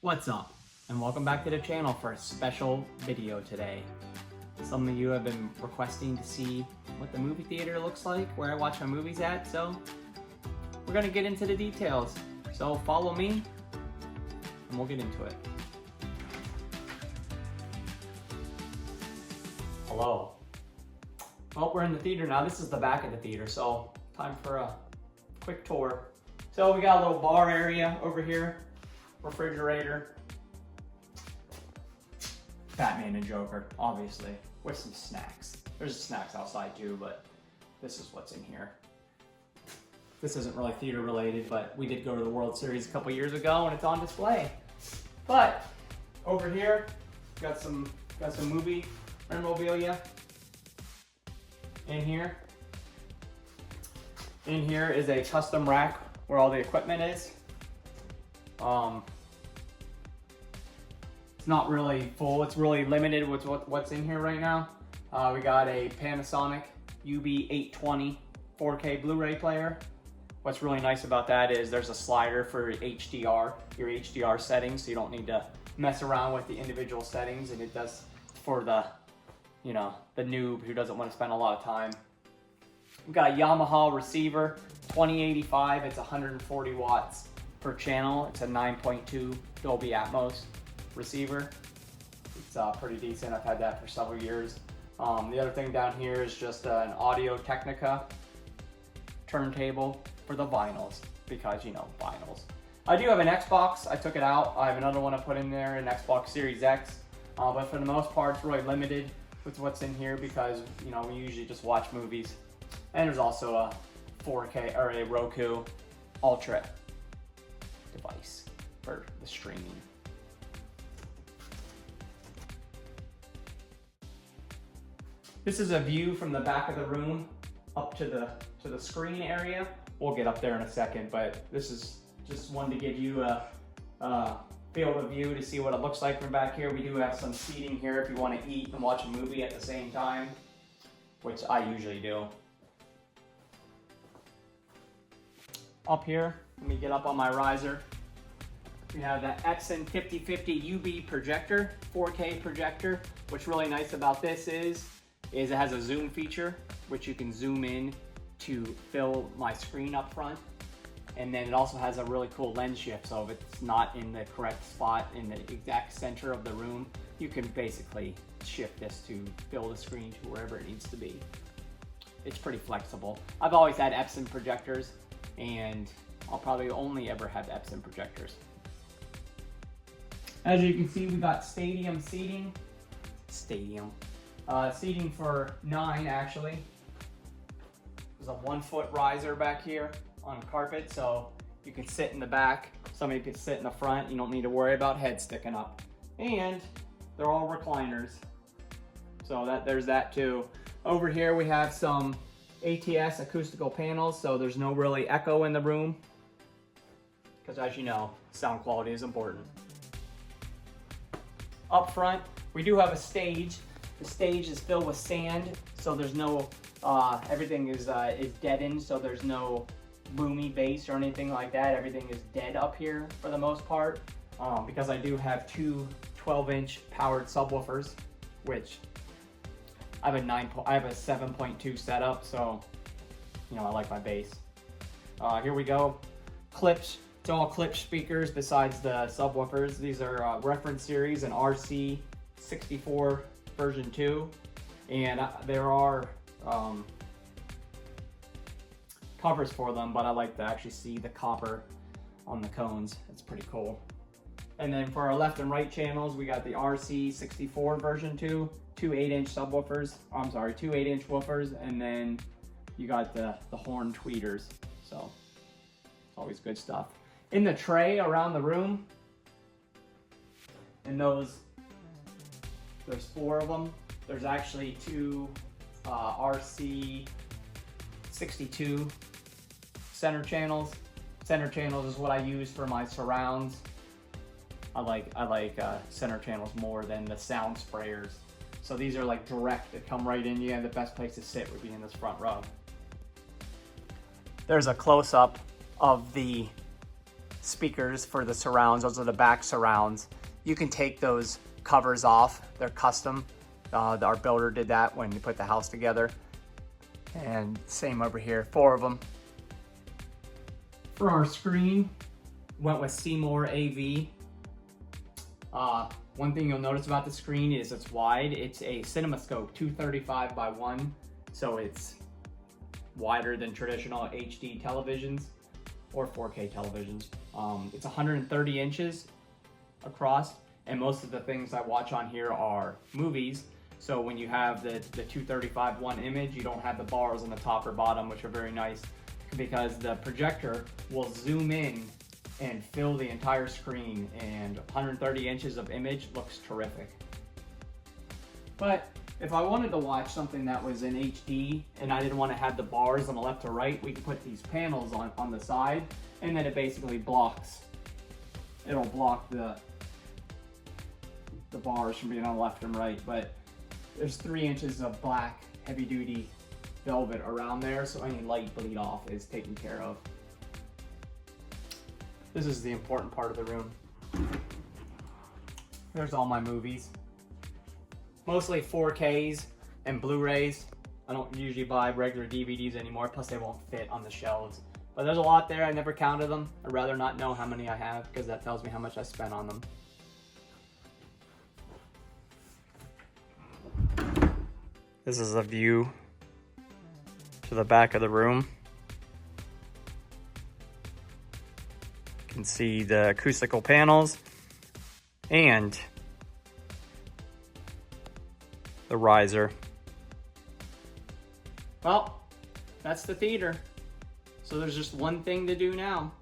What's up? And welcome back to the channel for a special video today. Some of you have been requesting to see what the movie theater looks like, where I watch my movies at, so we're gonna get into the details. So follow me and we'll get into it. Hello. Well, we're in the theater now. This is the back of the theater, so time for a quick tour. So we got a little bar area over here. Refrigerator, Batman and Joker, obviously, with some snacks. There's snacks outside too, but this is what's in here. This isn't really theater related, but we did go to the World Series a couple years ago and it's on display. But over here, got some movie memorabilia. In here is a custom rack where all the equipment is. It's not really full, it's really limited with what's in here right now. We got a Panasonic UB820 4K Blu-ray player. What's really nice about that is there's a slider for HDR, your HDR settings, so you don't need to mess around with the individual settings, and it does for the, the noob who doesn't want to spend a lot of time. We've got a Yamaha receiver, 2085, it's 140 watts per channel. It's a 9.2 Dolby Atmos receiver. It's pretty decent. I've had that for several years. The other thing down here is just an Audio Technica turntable for the vinyls, because vinyls. I do have an Xbox. I took it out. I have another one I put in there, an Xbox Series X. But for the most part, it's really limited with what's in here because we usually just watch movies. And there's also a 4K or a Roku Ultra device for the streaming. This is a view from the back of the room up to the screen area. We'll get up there in a second, but this is just one to give you a field of view to see what it looks like from back here. We do have some seating here if you want to eat and watch a movie at the same time, which I usually do. Up here, let me get up on my riser. We have the Epson 5050 UV projector, 4K projector. What's really nice about this is it has a zoom feature, which you can zoom in to fill my screen up front. And then it also has a really cool lens shift, so if it's not in the correct spot in the exact center of the room, you can basically shift this to fill the screen to wherever it needs to be. It's pretty flexible. I've always had Epson projectors, and I'll probably only ever have Epson projectors. As you can see, we got stadium seating. Seating for 9 actually. There's a 1-foot riser back here on carpet, so you can sit in the back. Somebody could sit in the front. You don't need to worry about head sticking up. And they're all recliners. So there's that too. Over here we have some ATS acoustical panels, so there's no really echo in the room. Because as you know, sound quality is important. Up front, we do have a stage. The stage is filled with sand, so there's no, everything is deadened, so there's no boomy bass or anything like that. Everything is dead up here for the most part, because I do have two 12-inch powered subwoofers, which I have a 7.2 setup, so I like my bass. Here we go, clips. It's all clip speakers besides the subwoofers. These are reference series and RC64 version 2, and there are covers for them, but I like to actually see the copper on the cones. It's pretty cool. And then for our left and right channels, we got the RC64 version 2, two 8-inch subwoofers. I'm sorry, two 8-inch woofers, and then you got the horn tweeters. So it's always good stuff. In the tray around the room, and there's 4 of them. There's actually 2 RC62 center channels. Center channels is what I use for my surrounds. I like center channels more than the sound sprayers. So these are like direct that come right in you, and the best place to sit would be in this front row. There's a close-up of the speakers for the surrounds. Those are the back surrounds. You can take those covers off. They're custom. Our builder did that when he put the house together. And same over here, 4 of them. For our screen, went with Seymour AV. One thing you'll notice about the screen is it's wide. It's a CinemaScope 235 by 1, so it's wider than traditional HD televisions or 4K televisions. It's 130 inches across, and most of the things I watch on here are movies. So when you have the 235/1 image, you don't have the bars on the top or bottom, which are very nice because the projector will zoom in and fill the entire screen, and 130 inches of image looks terrific. But if I wanted to watch something that was in HD and I didn't want to have the bars on the left or right, we can put these panels on the side, and then it basically blocks. It'll block the bars from being on the left and right, but there's 3 inches of black heavy duty velvet around there, so any light bleed off is taken care of. This is the important part of the room. There's all my movies. Mostly 4Ks and Blu-rays. I don't usually buy regular DVDs anymore, plus they won't fit on the shelves. But there's a lot there, I never counted them. I'd rather not know how many I have because that tells me how much I spent on them. This is a view to the back of the room. You can see the acoustical panels and the riser. Well, that's the theater. So there's just one thing to do now.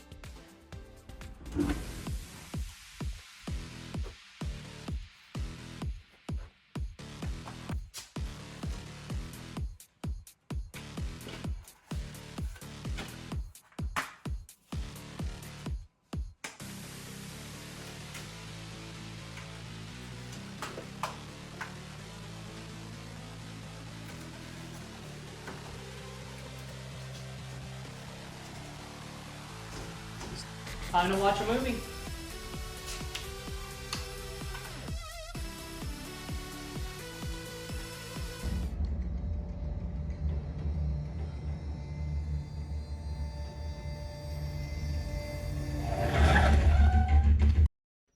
Time to watch a movie.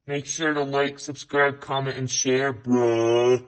Make sure to like, subscribe, comment, and share, bruh.